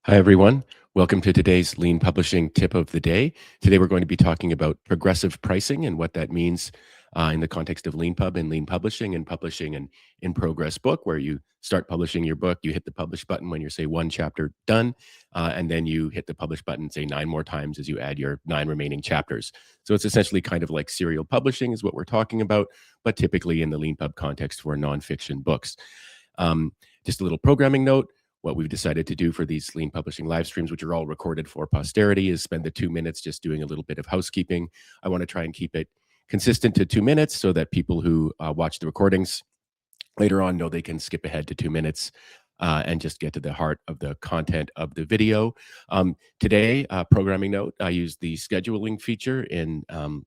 Hi, everyone. Welcome to today's Lean Publishing tip of the day. Today, we're going to be talking about progressive pricing and what that means in the context of Lean Pub and Lean Publishing and publishing an in progress book where you start publishing your book. You hit the publish button when you're, say, one chapter done, and then you hit the publish button, say, 9 more times as you add your 9 remaining chapters. So it's essentially kind of like serial publishing, is what we're talking about, but typically in the Lean Pub context for nonfiction books. Just a little programming note. What we've decided to do for these Lean Publishing live streams, which are all recorded for posterity, is spend the 2 minutes just doing a little bit of housekeeping. I want to try and keep it consistent to 2 minutes so that people who watch the recordings later on know they can skip ahead to 2 minutes and just get to the heart of the content of the video. Today, programming note, I use the scheduling feature in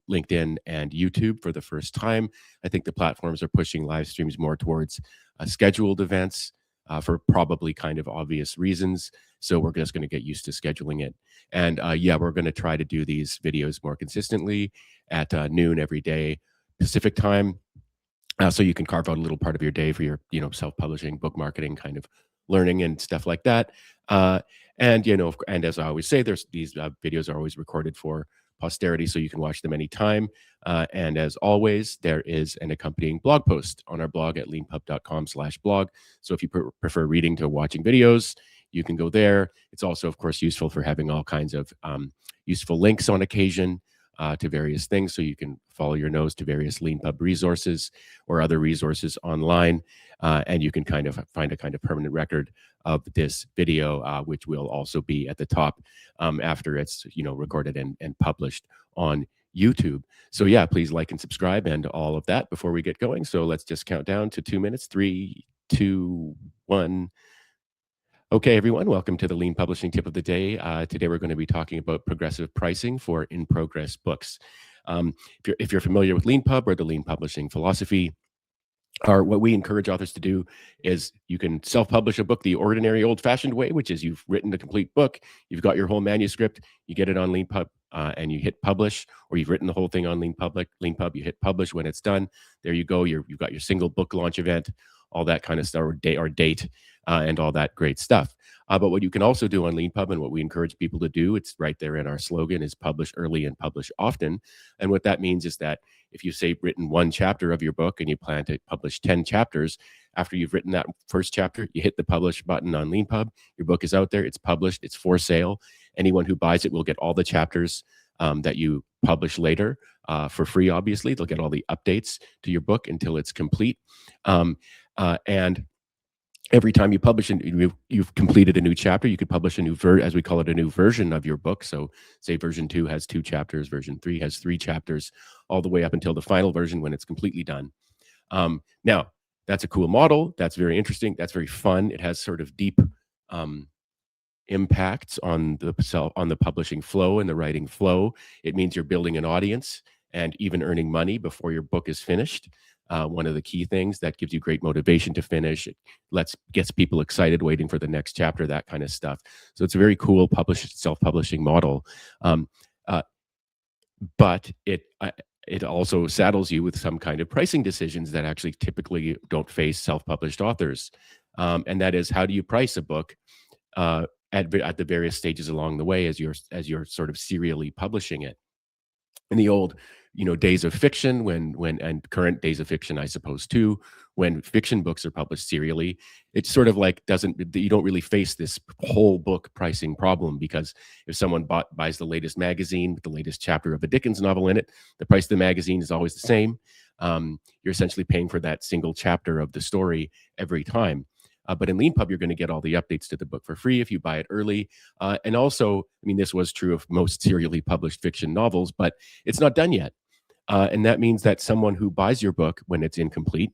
LinkedIn and YouTube for the first time. I think the platforms are pushing live streams more towards scheduled events for probably kind of obvious reasons. So we're just going to get used to scheduling it. And yeah, we're going to try to do these videos more consistently at noon every day Pacific time. So you can carve out a little part of your day for your, self-publishing, book marketing kind of learning and stuff like that. And and as I always say, there's these videos are always recorded for posterity, so you can watch them anytime. And as always, there is an accompanying blog post on our blog at leanpub.com/blog. So if you prefer reading to watching videos, you can go there. It's also, of course, useful for having all kinds of useful links on occasion to various things, so you can follow your nose to various Lean Pub resources or other resources online, and you can kind of find a kind of permanent record of this video, which will also be at the top after it's recorded and published on YouTube. So yeah, please like and subscribe and all of that before we get going. So let's just count down to 2 minutes. 3, 2, 1. Okay, everyone, welcome to the Lean Publishing tip of the day. Today, we're going to be talking about progressive pricing for in-progress books. If you're familiar with Lean Pub or the Lean Publishing philosophy, what we encourage authors to do is you can self-publish a book the ordinary old-fashioned way, which is you've written a complete book, you've got your whole manuscript, you get it on Lean Pub, and you hit publish, or you've written the whole thing on Lean Pub, you hit publish when it's done. There you go. You've got your single book launch event, all that kind of stuff, or date, and all that great stuff. But what you can also do on Lean Pub, and what we encourage people to do, it's right there in our slogan, is publish early and publish often. And what that means is that if you've, say, written one chapter of your book and you plan to publish 10 chapters, after you've written that first chapter, you hit the publish button on Lean Pub. Your book is out there. It's published. It's for sale. Anyone who buys it will get all the chapters that you publish later for free, obviously. They'll get all the updates to your book until it's complete. And every time you publish and you've completed a new chapter, you could publish a new as we call it, a new version of your book. So say version 2 has 2 chapters, version 3 has 3 chapters, all the way up until the final version when it's completely done. Now, that's a cool model. That's very interesting. That's very fun. It has sort of deep impacts on the publishing flow and the writing flow. It means you're building an audience and even earning money before your book is finished. One of the key things that gives you great motivation to finish. It gets people excited, waiting for the next chapter, that kind of stuff. So it's a very cool self-publishing model. But it also saddles you with some kind of pricing decisions that actually typically don't face self-published authors. And that is, how do you price a book at the various stages along the way as you're sort of serially publishing it? In the old, days of fiction, and current days of fiction, I suppose too, when fiction books are published serially, it's sort of like you don't really face this whole book pricing problem, because if someone buys the latest magazine with the latest chapter of a Dickens novel in it, the price of the magazine is always the same. You're essentially paying for that single chapter of the story every time. But in Lean Pub, you're going to get all the updates to the book for free if you buy it early. And also, I mean, this was true of most serially published fiction novels, but it's not done yet. And that means that someone who buys your book when it's incomplete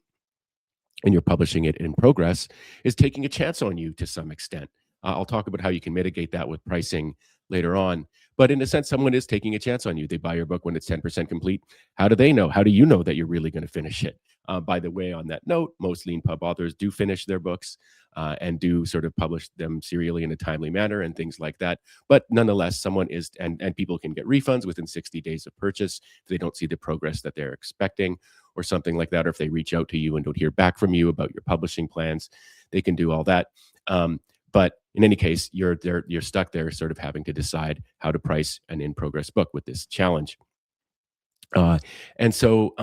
and you're publishing it in progress is taking a chance on you to some extent. I'll talk about how you can mitigate that with pricing later on. But in a sense, someone is taking a chance on you. They buy your book when it's 10% complete. How do they know? How do you know that you're really going to finish it? By the way, on that note, most Lean Pub authors do finish their books and do sort of publish them serially in a timely manner and things like that. But nonetheless, someone is, and people can get refunds within 60 days of purchase if they don't see the progress that they're expecting or something like that, or if they reach out to you and don't hear back from you about your publishing plans, they can do all that. But in any case, you're stuck there, sort of having to decide how to price an in progress book with this challenge. Uh, and so,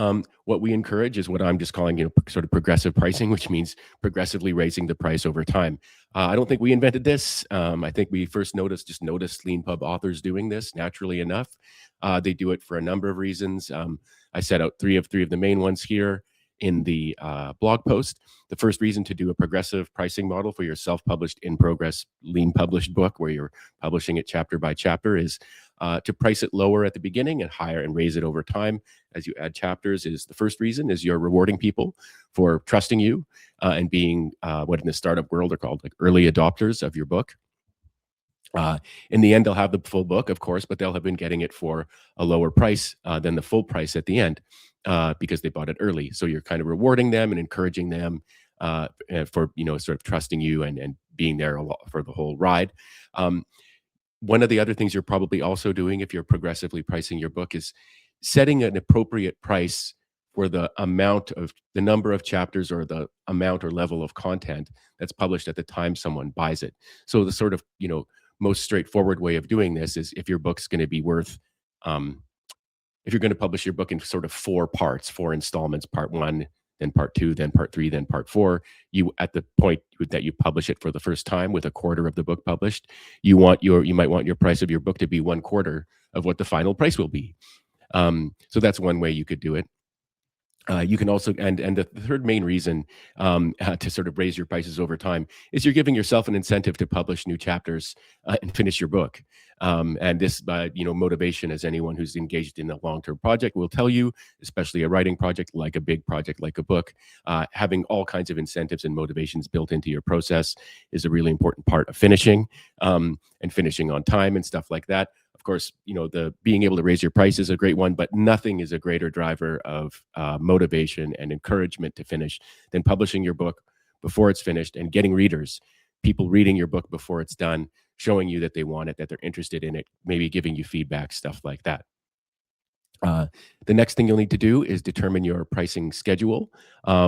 what we encourage is what I'm just calling, sort of progressive pricing, which means progressively raising the price over time. I don't think we invented this. I think we first noticed Lean Pub authors doing this naturally enough. They do it for a number of reasons. I set out three of the main ones here in the blog post. The first reason to do a progressive pricing model for your self-published in progress lean published book, where you're publishing it chapter by chapter, is to price it lower at the beginning and higher and raise it over time as you add chapters. Is the first reason is you're rewarding people for trusting you and being what in the startup world are called like early adopters of your book. In the end, they'll have the full book, of course, but they'll have been getting it for a lower price than the full price at the end because they bought it early. So you're kind of rewarding them and encouraging them for sort of trusting you and being there a lot for the whole ride. One of the other things you're probably also doing if you're progressively pricing your book is setting an appropriate price for the number of chapters or the amount or level of content that's published at the time someone buys it. So the sort of most straightforward way of doing this is if your book's going to be worth if you're going to publish your book in sort of four parts, four installments, part one, then part two, then part three, then part four, you at the point that you publish it for the first time with a quarter of the book published, you might want your price of your book to be one quarter of what the final price will be. So that's one way you could do it. You can also, and the third main reason to sort of raise your prices over time is you're giving yourself an incentive to publish new chapters and finish your book. And this, motivation, as anyone who's engaged in a long-term project will tell you, especially a writing project like a big project like a book, having all kinds of incentives and motivations built into your process is a really important part of finishing and finishing on time and stuff like that. Of course, the being able to raise your price is a great one, but nothing is a greater driver of motivation and encouragement to finish than publishing your book before it's finished and getting readers, people reading your book before it's done, showing you that they want it, that they're interested in it, maybe giving you feedback, stuff like that. The next thing you'll need to do is determine your pricing schedule,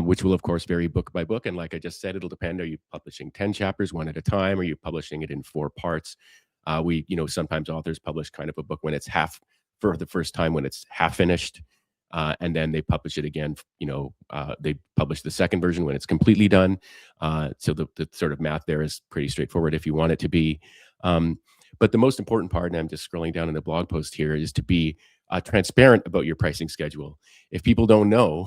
which will, of course, vary book by book. And like I just said, it'll depend. Are you publishing 10 chapters, one at a time? Are you publishing it in 4 parts? Sometimes authors publish kind of a book when it's half for the first time when it's half finished. And then they publish it again, they publish the second version when it's completely done. So the sort of math there is pretty straightforward if you want it to be. But the most important part, and I'm just scrolling down in the blog post here, is to be transparent about your pricing schedule. If people don't know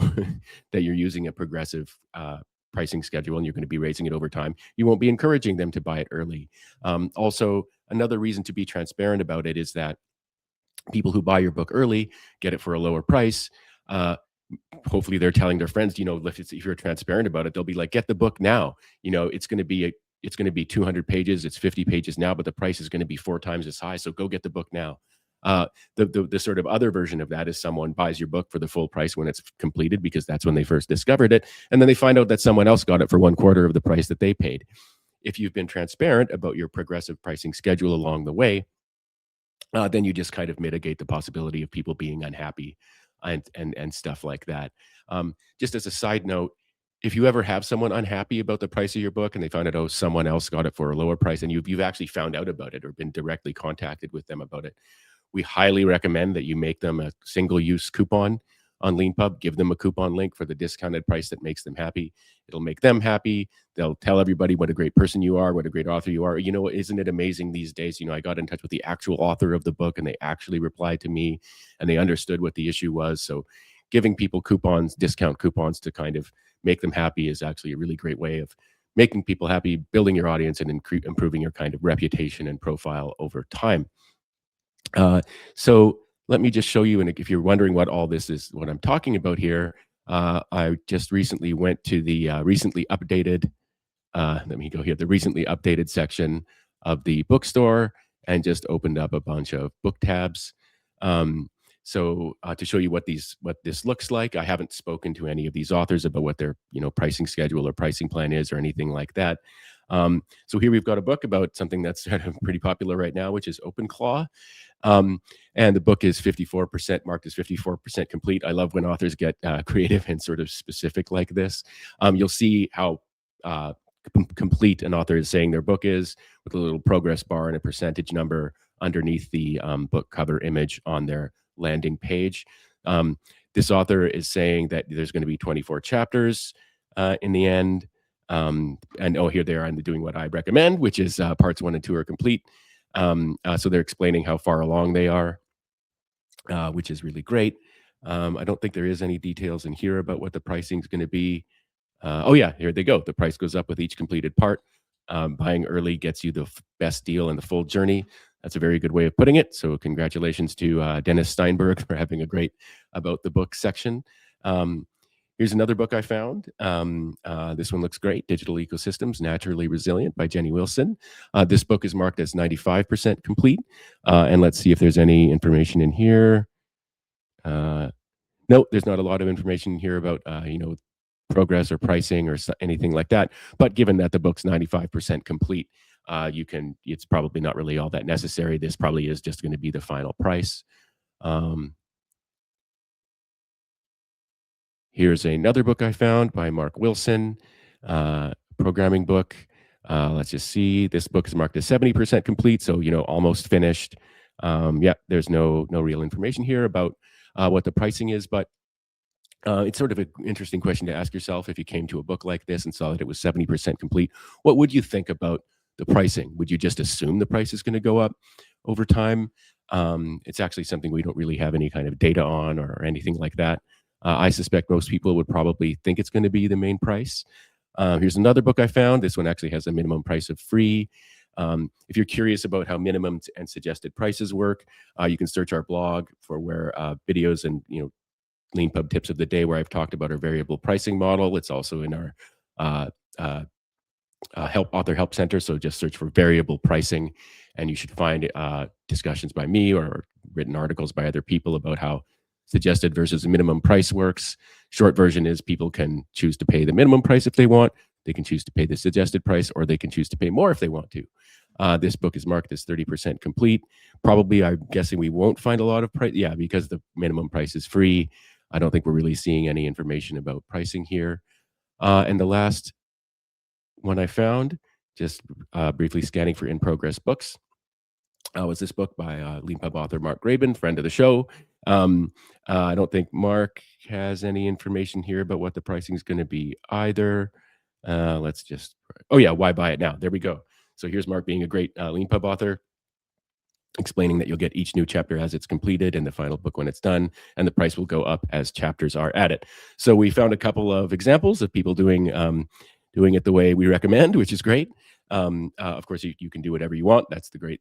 that you're using a progressive pricing schedule and you're going to be raising it over time, you won't be encouraging them to buy it early. Also, another reason to be transparent about it is that people who buy your book early get it for a lower price. Hopefully they're telling their friends, if you're transparent about it, they'll be like, get the book now. It's going to be 200 pages. It's 50 pages now, but the price is going to be 4 times as high. So go get the book now. The sort of other version of that is someone buys your book for the full price when it's completed, because that's when they first discovered it. And then they find out that someone else got it for 1/4 of the price that they paid. If you've been transparent about your progressive pricing schedule along the way, then you just kind of mitigate the possibility of people being unhappy and stuff like that. Just as a side note, if you ever have someone unhappy about the price of your book and they find out, oh, someone else got it for a lower price, and you've actually found out about it or been directly contacted with them about it, we highly recommend that you make them a single-use coupon on LeanPub. Give them a coupon link for the discounted price that makes them happy. It'll make them happy. They'll tell everybody what a great person you are, what a great author you are. Isn't it amazing these days? I got in touch with the actual author of the book and they actually replied to me and they understood what the issue was. So giving people coupons, discount coupons to kind of make them happy is actually a really great way of making people happy, building your audience and improving your kind of reputation and profile over time. So let me just show you, and if you're wondering what all this is, what I'm talking about here, I just recently went to the recently updated, let me go here, the recently updated section of the bookstore and just opened up a bunch of book tabs. So to show you what this looks like, I haven't spoken to any of these authors about what their pricing schedule or pricing plan is or anything like that. So here we've got a book about something that's pretty popular right now, which is OpenClaw. And the book is 54% marked as 54% complete. I love when authors get creative and sort of specific like this. You'll see how complete an author is saying their book is, with a little progress bar and a percentage number underneath the book cover image on their landing page. Um, this author is saying that there's going to be 24 chapters in the end. And oh, here they are. I'm doing what I recommend, which is parts 1 and 2 are complete. So they're explaining how far along they are, which is really great. I don't think there is any details in here about what the pricing is going to be. Oh yeah, here they go. The price goes up with each completed part. Buying early gets you the best deal in the full journey. That's a very good way of putting it. So congratulations to Dennis Steinberg for having a great about the book section. Here's another book I found. This one looks great. Digital Ecosystems, Naturally Resilient by Jenny Wilson. This book is marked as 95% complete. And let's see if there's any information in here. No, there's not a lot of information here about, progress or pricing or anything like that. But given that the book's 95% complete, it's probably not really all that necessary. This probably is just going to be the final price. Here's another book I found by Mark Wilson, programming book. Let's just see. This book is marked as 70% complete, so almost finished. Yeah, there's no real information here about what the pricing is, but it's sort of an interesting question to ask yourself if you came to a book like this and saw that it was 70% complete. What would you think about the pricing? Would you just assume the price is going to go up over time? It's actually something we don't really have any kind of data on or anything like that. I suspect most people would probably think it's going to be the main price. Here's another book I found. This one actually has a minimum price of free. If you're curious about how minimum and suggested prices work, you can search our blog for where videos and LeanPub tips of the day where I've talked about our variable pricing model. It's also in our author help center. So just search for variable pricing, and you should find discussions by me or written articles by other people about how suggested versus minimum price works. Short version is people can choose to pay the minimum price if they want. They can choose to pay the suggested price, or they can choose to pay more if they want to. This book is marked as 30% complete. Probably, I'm guessing we won't find a lot of price. Yeah, because the minimum price is free. I don't think we're really seeing any information about pricing here. And the last one I found, just briefly scanning for in-progress books, was this book by LeanPub author Mark Graben, friend of the show. I don't think Mark has any information here about what the pricing is going to be either. Let's just, oh yeah, why buy it now? There we go. So here's Mark being a great LeanPub author, explaining that you'll get each new chapter as it's completed and the final book when it's done, and the price will go up as chapters are added. So we found a couple of examples of people doing it the way we recommend, which is great. Of course, you can do whatever you want. That's the great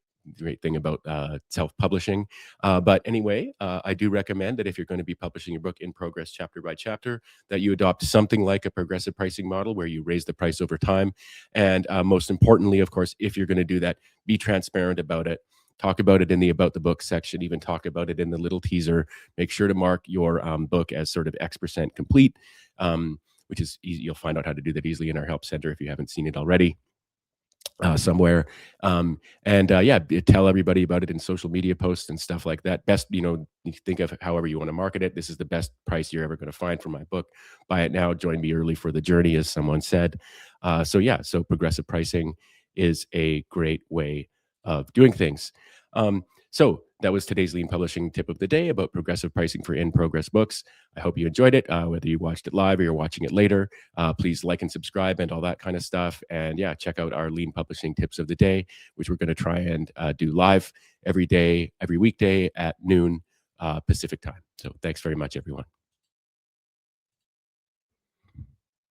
thing about self-publishing. But anyway, I do recommend that if you're going to be publishing your book in progress chapter by chapter, that you adopt something like a progressive pricing model where you raise the price over time. And most importantly, of course, if you're going to do that, be transparent about it. Talk about it in the About the Book section, even talk about it in the little teaser. Make sure to mark your book as sort of X% complete, which is easy. You'll find out how to do that easily in our help center if you haven't seen it already. Somewhere. Yeah, tell everybody about it in social media posts and stuff like that. Best, you think of however you want to market it. This is the best price you're ever going to find for my book. Buy it now. Join me early for the journey, as someone said. So progressive pricing is a great way of doing things. So that was today's Lean Publishing tip of the day about progressive pricing for in-progress books. I hope you enjoyed it, whether you watched it live or you're watching it later. Please like and subscribe and all that kind of stuff. And yeah, check out our Lean Publishing tips of the day, which we're going to try and do live every day, every weekday at noon Pacific time. So thanks very much, everyone.